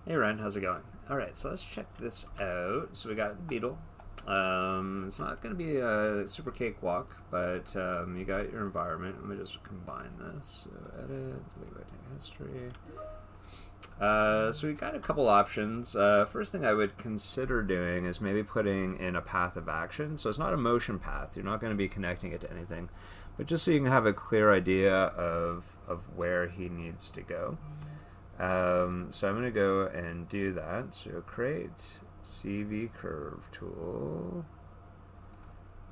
Hey Ren, how's it going? Alright, so let's check this out. So we got the Beetle. It's not going to be a super cakewalk, but you got your environment. Let me just combine this. So edit, delete history. So we got a couple options. First thing I would consider doing is maybe putting in a path of action. So it's not a motion path. You're not going to be connecting it to anything, but just so you can have a clear idea of where he needs to go. So I'm going to go and do that. So create CV curve tool.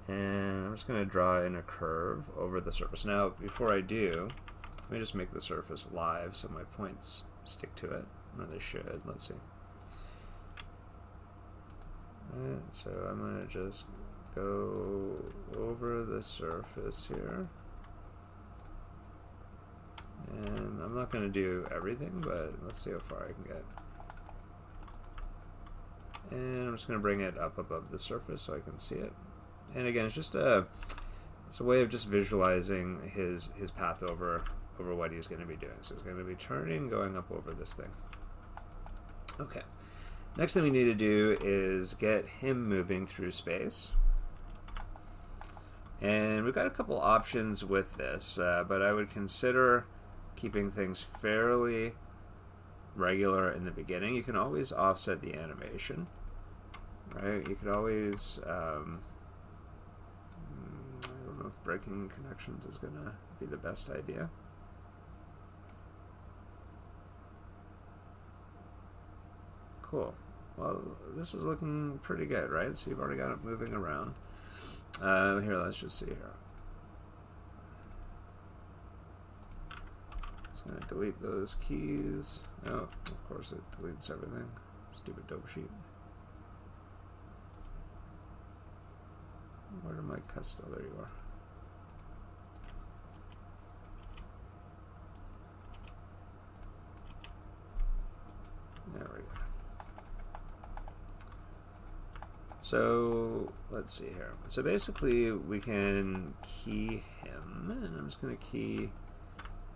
And I'm just going to draw in a curve over the surface. Now, before I do, let me just make the surface live so my points stick to it. Or they should. Let's see. Alright, so I'm going to just go over the surface here. And I'm not going to do everything, but let's see how far I can get. And I'm just going to bring it up above the surface so I can see it. And again, it's just it's a way of just visualizing his path over what he's going to be doing. So he's going to be turning, going up over this thing. Okay. Next thing we need to do is get him moving through space. And we've got a couple options with this, but I would consider keeping things fairly regular in the beginning. You can always offset the animation, right? You could always, I don't know if breaking connections is going to be the best idea. Cool. Well, this is looking pretty good, right? So you've already got it moving around. Here, let's just see here. Just going to delete those keys. Oh, of course it deletes everything. Stupid dope sheet. Where did my custom? Oh, there you are. There we go. So let's see here. So basically we can key him, and I'm just going to key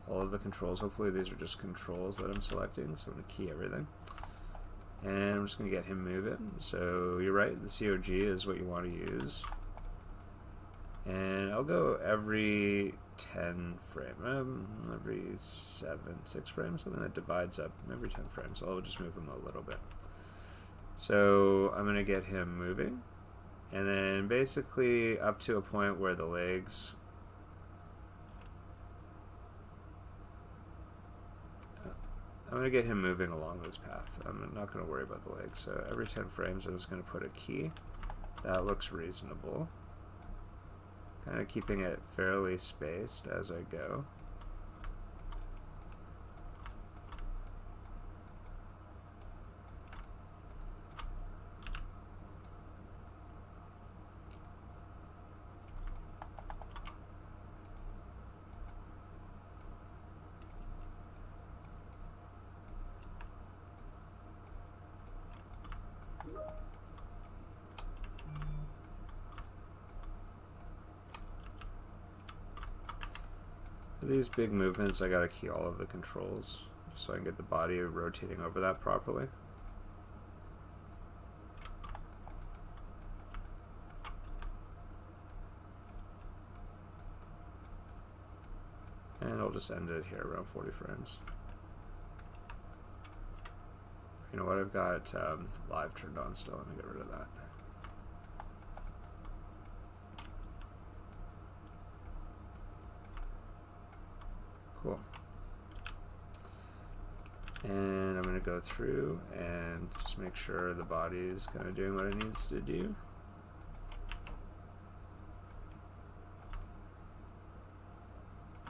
all of the controls. Hopefully these are just controls that I'm selecting, so I'm going to key everything. And I'm just going to get him moving. So you're right, the COG is what you want to use. And I'll go every 10 frame, every 6 frames, something that divides up every 10 frames. So I'll just move him a little bit. So I'm going to get him moving, and then basically up to a point where the legs, I'm going to get him moving along this path. I'm not going to worry about the legs. So every 10 frames I'm just going to put a key. That looks reasonable. Kind of keeping it fairly spaced as I go. For these big movements, I gotta key all of the controls just so I can get the body rotating over that properly. And I'll just end it here around 40 frames. You know what, I've got live turned on still. Let me get rid of that. Cool. And I'm going to go through and just make sure the body is kind of doing what it needs to do.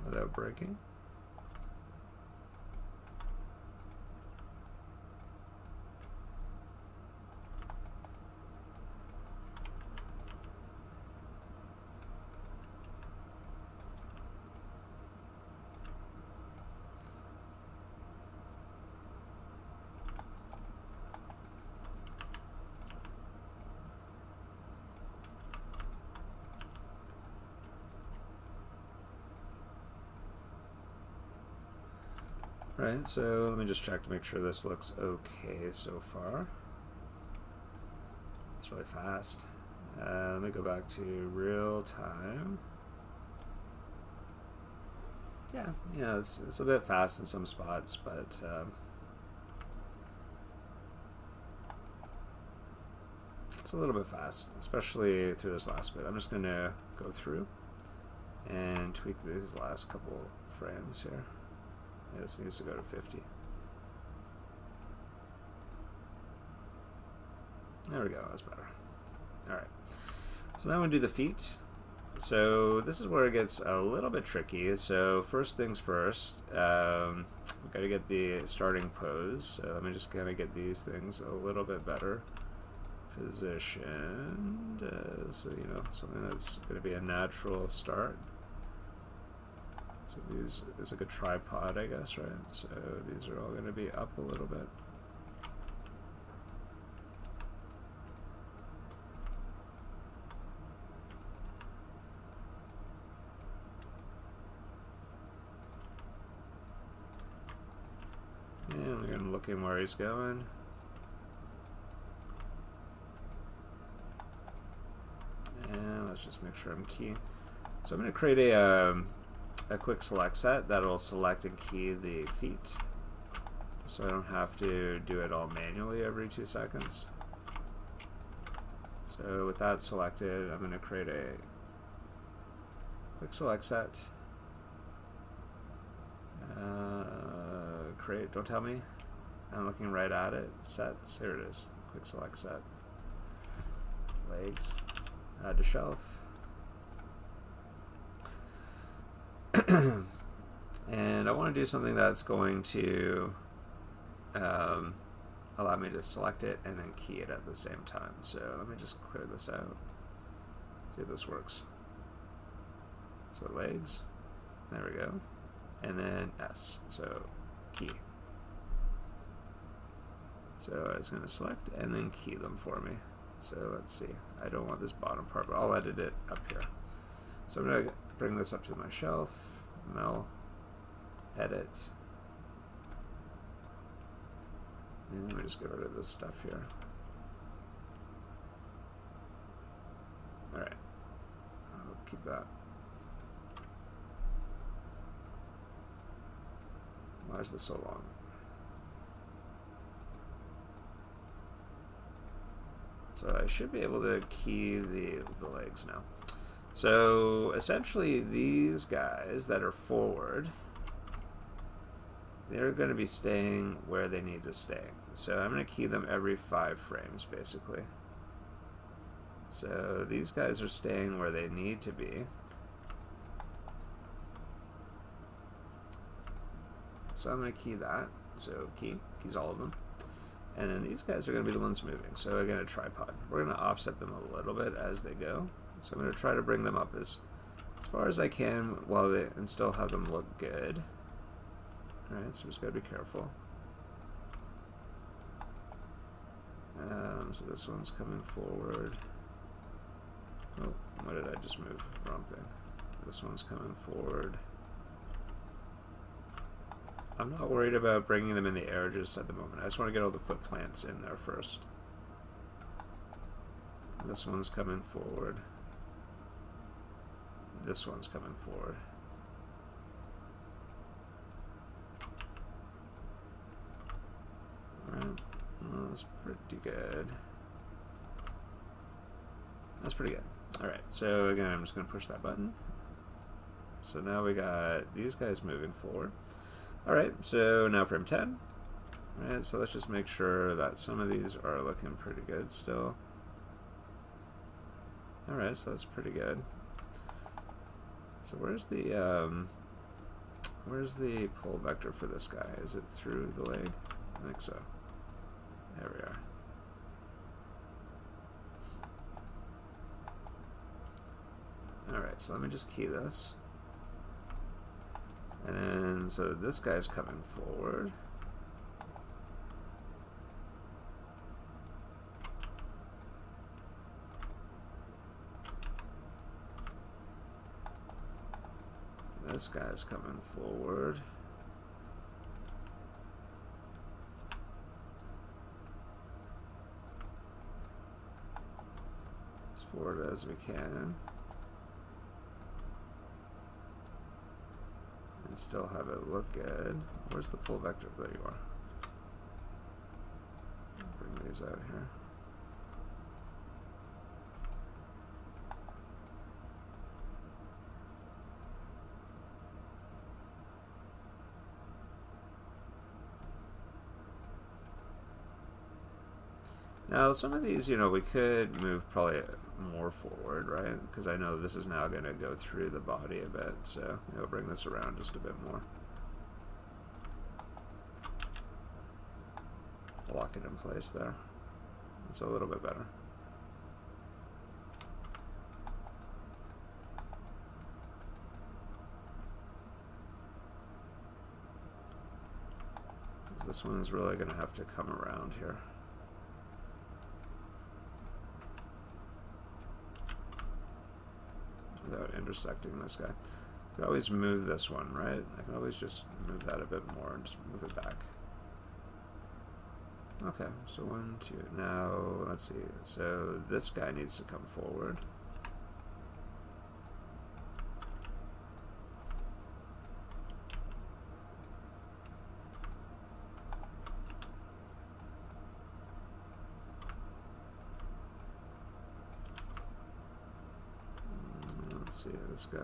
Without breaking. Alright, so let me just check to make sure this looks okay so far. It's really fast. Let me go back to real time. Yeah, it's a bit fast in some spots, but it's a little bit fast, especially through this last bit. I'm just going to go through and tweak these last couple frames here. Yeah, this needs to go to 50. There we go, that's better. Alright, so now we do the feet. So this is where it gets a little bit tricky. So first things first, we've got to get the starting pose. So let me just kind of get these things a little bit better positioned. So, you know, something that's going to be a natural start. So these is like a tripod, I guess, right? So these are all going to be up a little bit. And we're going to look in where he's going. And let's just make sure I'm keying. So I'm going to create a quick select set that'll select and key the feet, so I don't have to do it all manually every 2 seconds. So with that selected, I'm going to create a quick select set. Create, don't tell me, I'm looking right at it. Sets, here it is. Quick select set. Legs, add to shelf. And I want to do something that's going to allow me to select it and then key it at the same time. So let me just clear this out, see if this works. So legs, there we go, and then S, so key. So I was going to select and then key them for me. So let's see, I don't want this bottom part, but I'll edit it up here. So I'm going to bring this up to my shelf, Mel, edit, and let me just get rid of this stuff here. Alright, I'll keep that. Why is this so long? So I should be able to key the legs now. So essentially these guys that are forward, they're going to be staying where they need to stay. So I'm going to key them every 5 frames basically. So these guys are staying where they need to be. So I'm going to key that. So keys all of them. And then these guys are going to be the ones moving. So again, a tripod. We're going to offset them a little bit as they go. So I'm going to try to bring them up as far as I can while they, and still have them look good. Alright, so we just got to be careful. So this one's coming forward. Oh, what did I just move? Wrong thing. This one's coming forward. I'm not worried about bringing them in the air just at the moment. I just want to get all the foot plants in there first. This one's coming forward. This one's coming forward. Alright, well, that's pretty good. That's pretty good. Alright, so again, I'm just going to push that button. So now we got these guys moving forward. Alright, so now frame 10. Alright, so let's just make sure that some of these are looking pretty good still. Alright, so that's pretty good. So where's the pull vector for this guy? Is it through the leg? I think so. There we are. Alright, so let me just key this. And then, so this guy's coming forward. This guy's coming forward. forward as we can. And still have it look good. Where's the full vector? There you are. Bring these out here. Now, some of these, you know, we could move probably more forward, right? Because I know this is now going to go through the body a bit, so I'll bring this around just a bit more. Lock it in place there. It's a little bit better. This one's really going to have to come around here. Without intersecting this guy. I can always move this one, right? I can always just move that a bit more and just move it back. Okay, so 1, 2. Now, let's see. So this guy needs to come forward. Let's see, this guy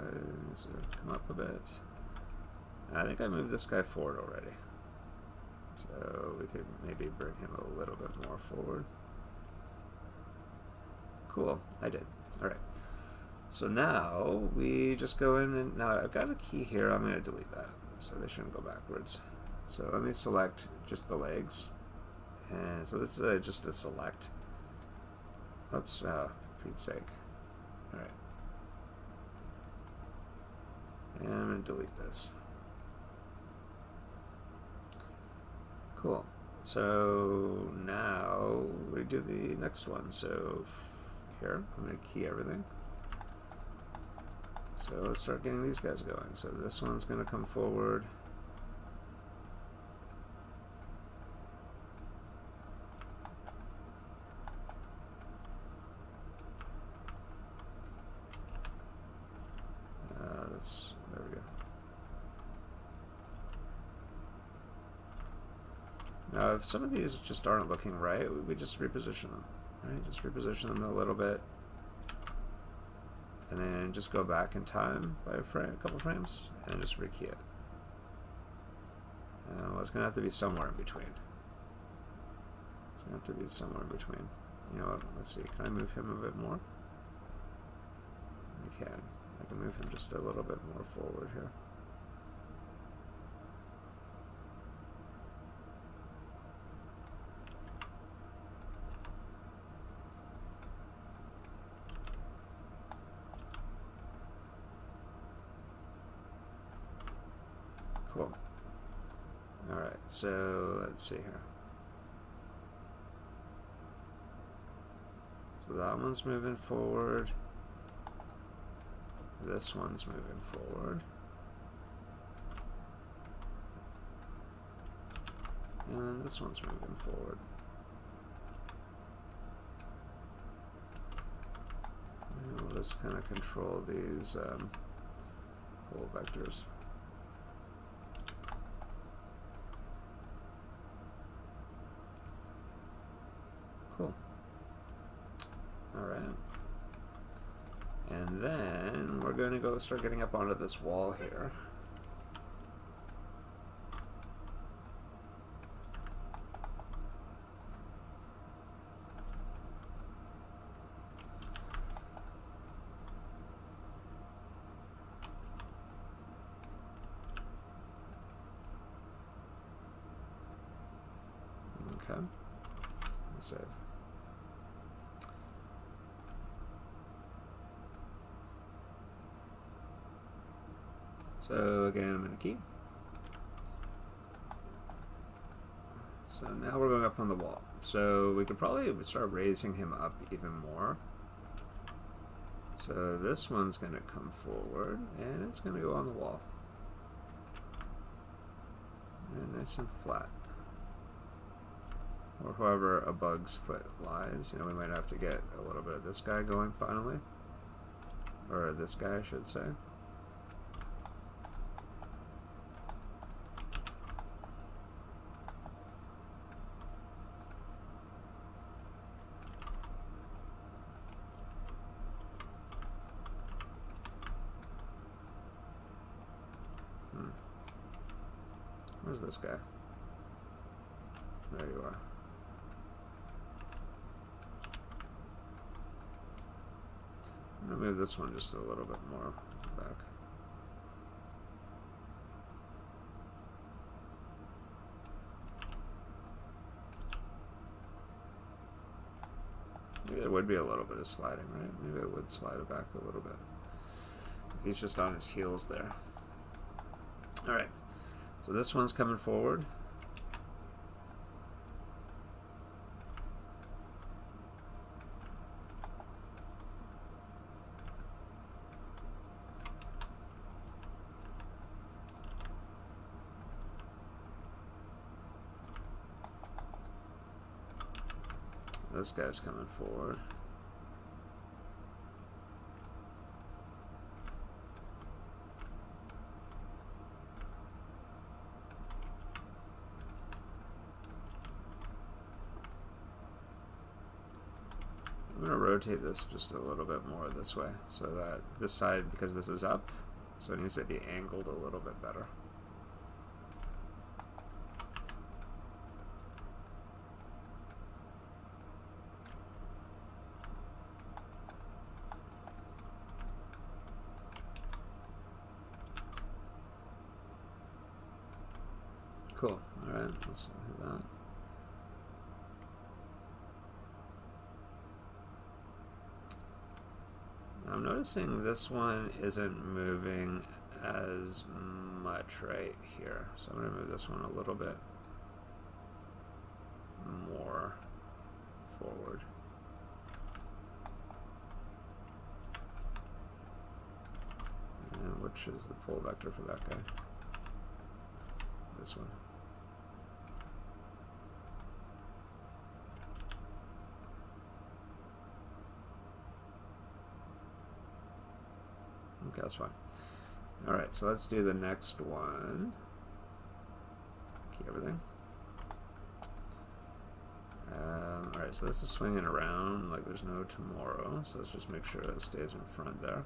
needs to come up a bit. I think I moved this guy forward already. So we could maybe bring him a little bit more forward. Cool, I did. Alright. So now we just go in and now I've got a key here. I'm going to delete that so they shouldn't go backwards. So let me select just the legs. And so this is just a select. Oops, for Pete's sake. Alright. And I'm going to delete this. Cool. So now we do the next one. So here, I'm going to key everything. So let's start getting these guys going. So this one's going to come forward. There we go. Now, if some of these just aren't looking right, we just reposition them, right? Just reposition them a little bit, and then just go back in time by a couple frames, and just rekey it. Well, it's gonna have to be somewhere in between. It's gonna have to be somewhere in between. You know what? Let's see. Can I move him a bit more? I can. I can move him just a little bit more forward here. Cool. Alright, so let's see here. So that one's moving forward. This one's moving forward. And this one's moving forward. And we'll just kind of control these whole vectors. Cool. Alright. And then we're going to go start getting up onto this wall here. Okay. Let's save. So again, I'm going to key. So now we're going up on the wall. So we could probably start raising him up even more. So this one's going to come forward, and it's going to go on the wall. And nice and flat. or whoever a bug's foot lies. You know, we might have to get a little bit of this guy going finally. Or this guy, I should say. Where's this guy? There you are. I'm gonna move this one just a little bit more back. Maybe there would be a little bit of sliding, right? Maybe it would slide it back a little bit. If he's just on his heels there. Alright. So this one's coming forward. This guy's coming forward. I'm going to rotate this just a little bit more this way so that this side, because this is up, so it needs to be angled a little bit better. Cool. Alright, let's hit that. I'm noticing this one isn't moving as much right here. So I'm going to move this one a little bit more forward. And which is the pull vector for that guy? This one. Okay, that's fine. Alright, so let's do the next one. Key everything. Alright, so this is swinging around like there's no tomorrow. So let's just make sure that it stays in front there.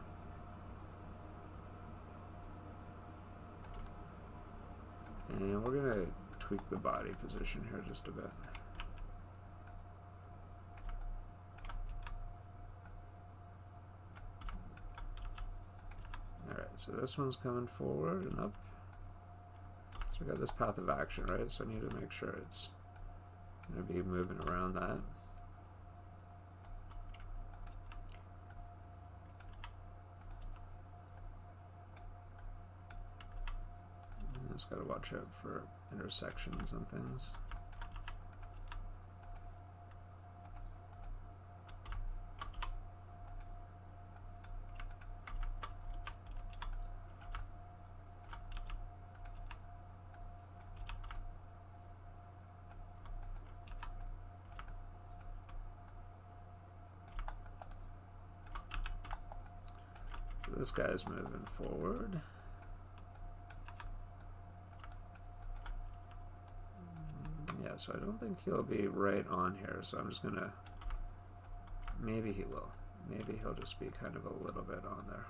And we're going to tweak the body position here just a bit. So this one's coming forward and up. So we got this path of action, right? So I need to make sure it's going to be moving around that. And just got to watch out for intersections and things. This guy's moving forward. Yeah, so I don't think he'll be right on here, so I'm just gonna, maybe he will. Maybe he'll just be kind of a little bit on there.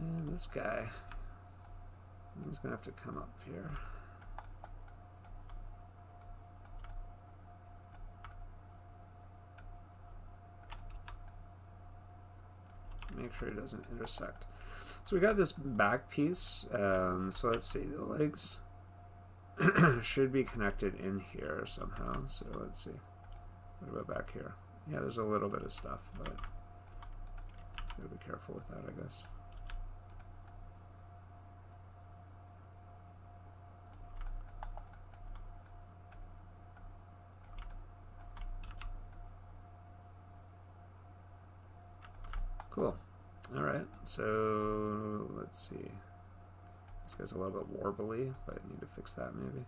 And this guy, he's going to have to come up here. Make sure he doesn't intersect. So we got this back piece. So let's see, the legs should be connected in here somehow. So let's see. What about back here? Yeah, there's a little bit of stuff, but just got to be careful with that, I guess. Cool. All right, so let's see. This guy's a little bit warbly, but I need to fix that maybe.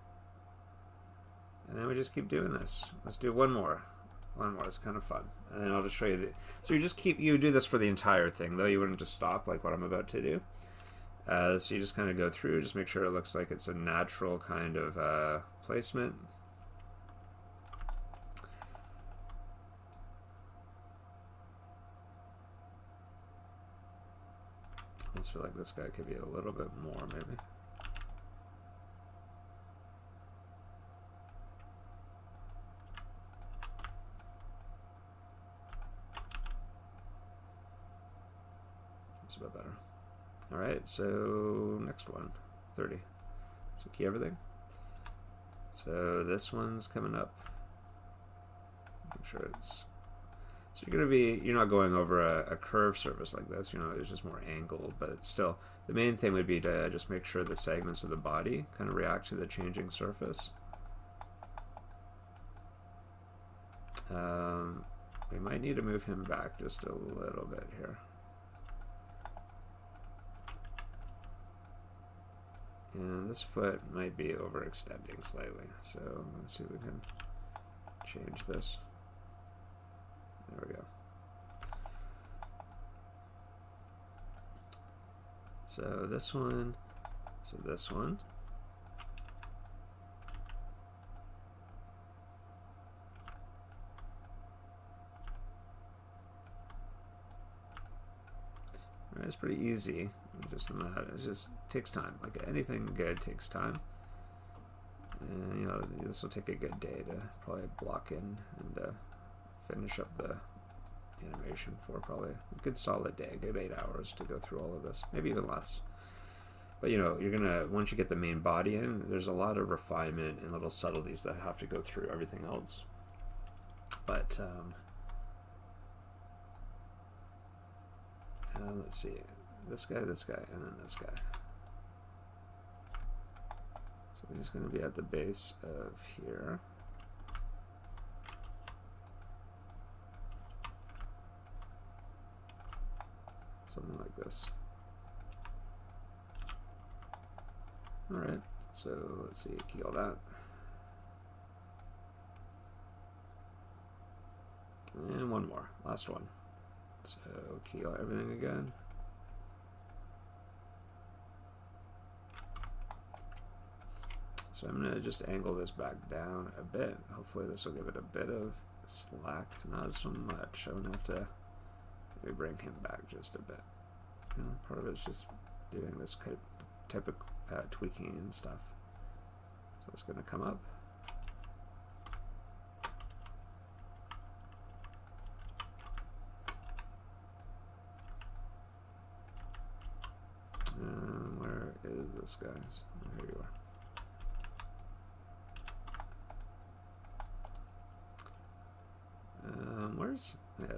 And then we just keep doing this. Let's do one more. One more. It's kind of fun. And then I'll just show you. So you do this for the entire thing, though. You wouldn't just stop like what I'm about to do. So you just kind of go through, just make sure it looks like it's a natural kind of placement. I just feel like this guy could be a little bit more, maybe. That's a bit better. All right, so next one, 30. So key everything. So this one's coming up. Make sure it's. So you're not going over a curved surface like this, it's just more angled, but still, the main thing would be to just make sure the segments of the body kind of react to the changing surface. We might need to move him back just a little bit here. And this foot might be overextending slightly, so let's see if we can change this. There we go. So this one, Right, it's pretty easy. It just takes time. Like anything good takes time. And this will take a good day to probably block in and finish up the animation for probably a good solid day, a good 8 hours to go through all of this, maybe even less. But you're gonna, once you get the main body in, there's a lot of refinement and little subtleties that have to go through everything else. But let's see, this guy, and then this guy. So he's going to be at the base of here. Something like this. Alright, so let's see, key all that. And one more, last one. So key all everything again. So I'm going to just angle this back down a bit. Hopefully this will give it a bit of slack, not so much. I'm going to have to maybe bring him back just a bit. Part of it's just doing this type of tweaking and stuff. So it's going to come up. Where is this, guys? Oh, here you are.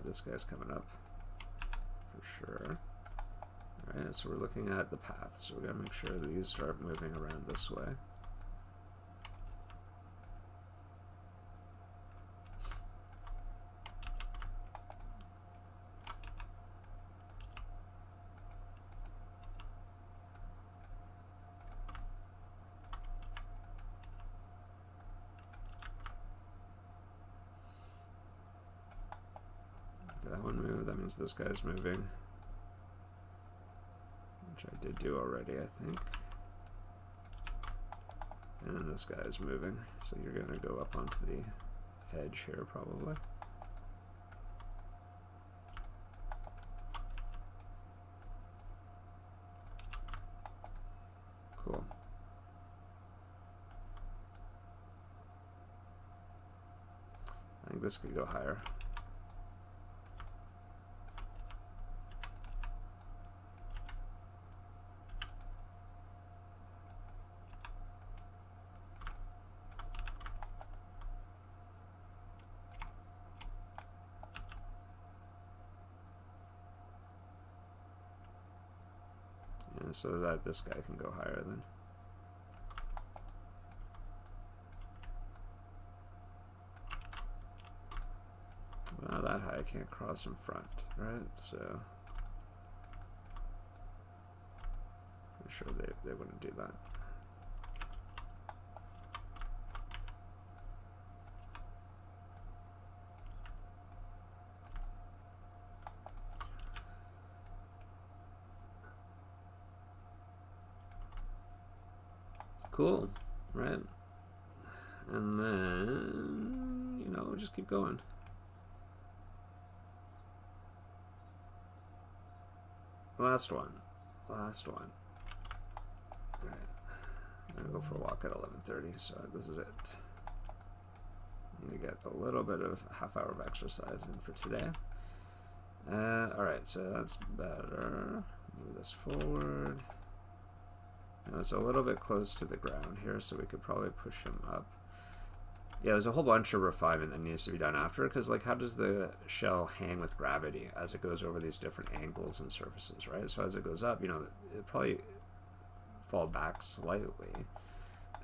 This guy's coming up for sure. Alright, so we're looking at the path, so we gotta make sure that these start moving around this way. That one moved, that means this guy's moving. Which I did do already, I think. And then this guy is moving, so you're going to go up onto the edge here, probably. Cool. I think this could go higher. So that this guy can go higher then. Not that high, I can't cross in front, right? So they wouldn't do that. Cool, right? And then, you know, we'll just keep going. Last one. Last one. Alright. I'm gonna go for a walk at 11:30, so this is it. Need to get a little bit of half hour of exercise in for today. Alright, so that's better. Move this forward. Now it's a little bit close to the ground here, so we could probably push him up. Yeah, there's a whole bunch of refinement that needs to be done after, because like, how does the shell hang with gravity as it goes over these different angles and surfaces, right? So as it goes up, you know, it probably fall back slightly,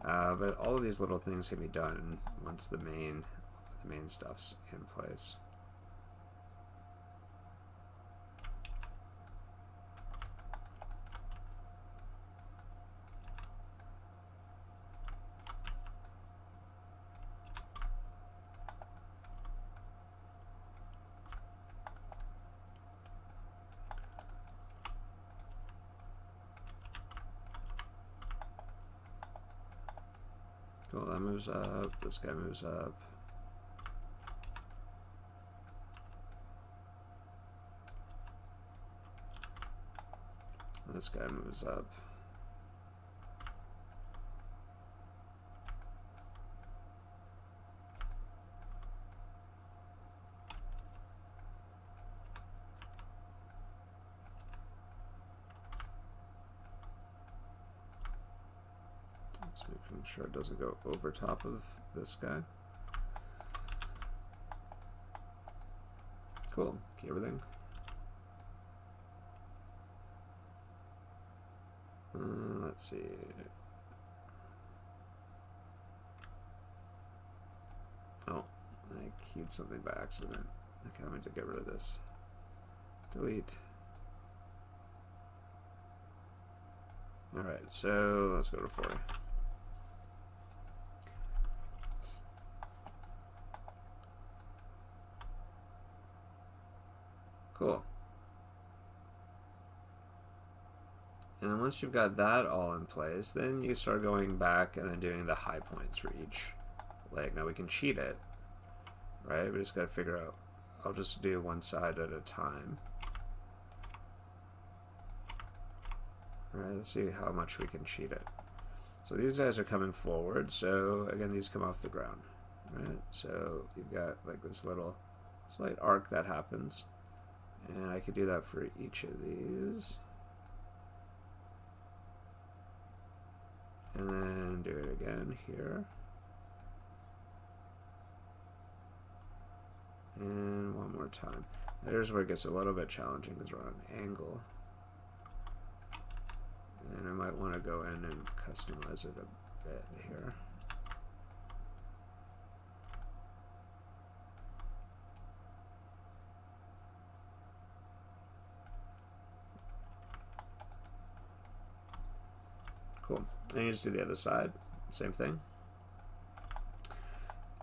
but all of these little things can be done once the main stuff's in place. Cool, that moves up, this guy moves up. This guy moves up. Just making sure it doesn't go over top of this guy. Cool, key everything. Let's see. Oh, I keyed something by accident. Okay, I'm going to get rid of this. Delete. Alright, so let's go to 40. Cool. And then once you've got that all in place, then you start going back and then doing the high points for each leg. Now we can cheat it, right? We just got to figure out, I'll just do one side at a time. All right, let's see how much we can cheat it. So these guys are coming forward, so again, these come off the ground, right? So you've got like this little slight arc that happens, and I could do that for each of these. And then do it again here. And one more time. There's where it gets a little bit challenging because we're on an angle. And I might want to go in and customize it a bit here. Cool. And you just do the other side, same thing.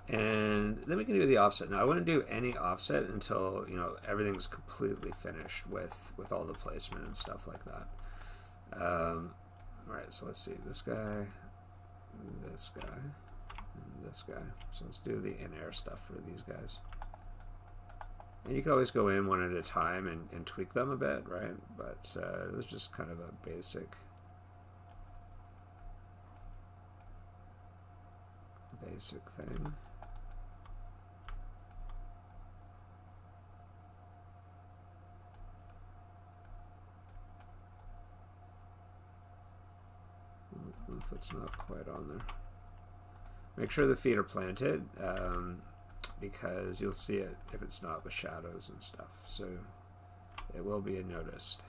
And then we can do the offset. Now I wouldn't do any offset until, you know, everything's completely finished with all the placement and stuff like that. Alright, so let's see, this guy, and this guy. So let's do the in-air stuff for these guys. And you can always go in one at a time and tweak them a bit, right? But it was just kind of a basic thing. If it's not quite on there. Make sure the feet are planted, because you'll see it if it's not with shadows and stuff. So it will be noticed.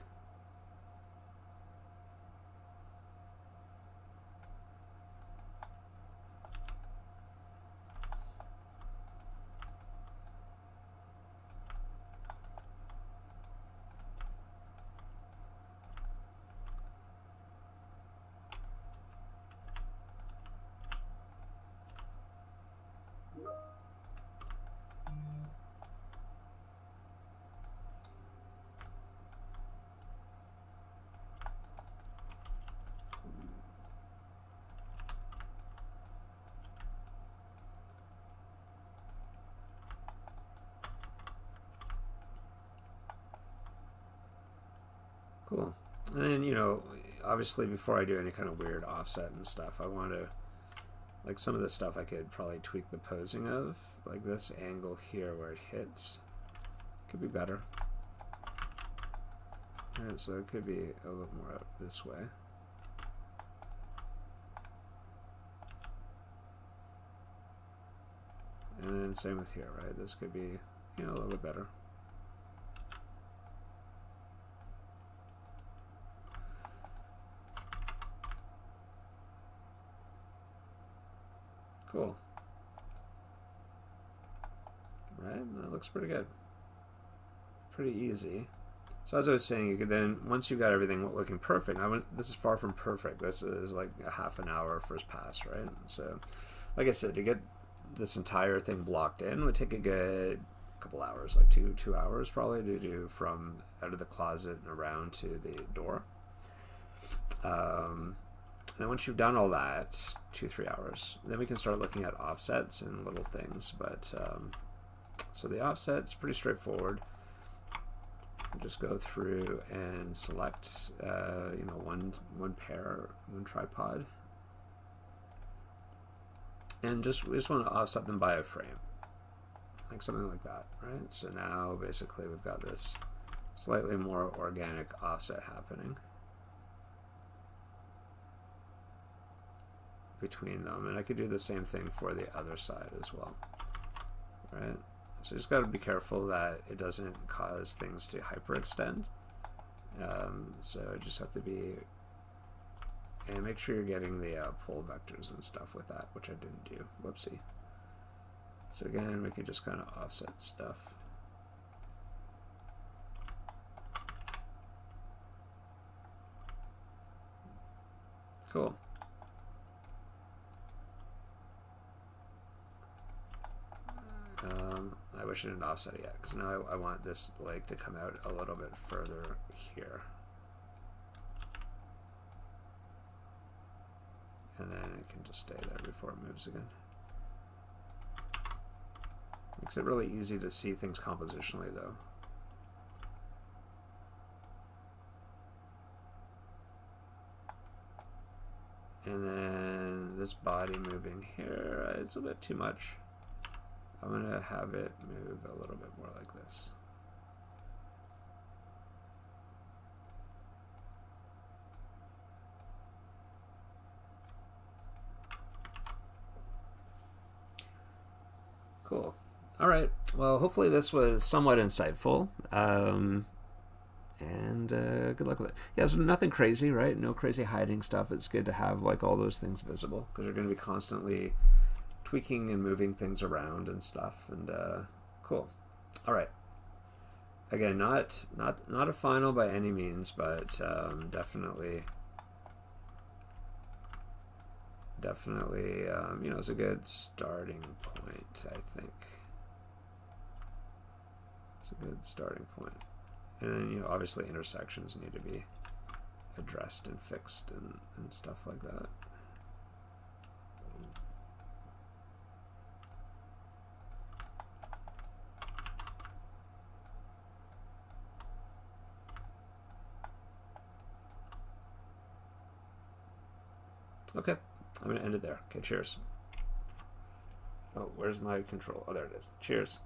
Cool. And then, you know, obviously before I do any kind of weird offset and stuff, I want to, like some of the stuff I could probably tweak the posing of, like this angle here where it hits. Could be better. Alright, so it could be a little more out this way. And then same with here, right? This could be, you know, a little bit better. Cool. Right? That looks pretty good. Pretty easy. So as I was saying, you could then, once you got everything looking perfect, this is far from perfect. This is like a half an hour first pass, right? So, like I said, to get this entire thing blocked in would take a good couple hours, like two hours probably to do from out of the closet and around to the door. And once you've done all that, 2-3 hours, then we can start looking at offsets and little things. But so the offset's pretty straightforward. Just go through and select, you know, one tripod, and we just want to offset them by a frame, like something like that, right? So now basically we've got this slightly more organic offset happening between them, and I could do the same thing for the other side as well, right? So you just got to be careful that it doesn't cause things to hyperextend. So you just have to be, and make sure you're getting the pull vectors and stuff with that, which I didn't do. Whoopsie. So again, we can just kind of offset stuff. Cool. I wish I didn't offset it yet, because now I want this leg to come out a little bit further here. And then it can just stay there before it moves again. Makes it really easy to see things compositionally, though. And then this body moving here, it's a bit too much. I'm going to have it move a little bit more like this. Cool. All right. Well, hopefully this was somewhat insightful. And good luck with it. Yeah, so nothing crazy, right? No crazy hiding stuff. It's good to have like all those things visible, because you're going to be constantly tweaking and moving things around and stuff. And cool. All right. Again, not a final by any means, but definitely you know, it's a good starting point. I think it's a good starting point. And then, you know, obviously intersections need to be addressed and fixed and stuff like that. Okay, I'm going to end it there. Okay, cheers. Oh, where's my control? Oh, there it is. Cheers.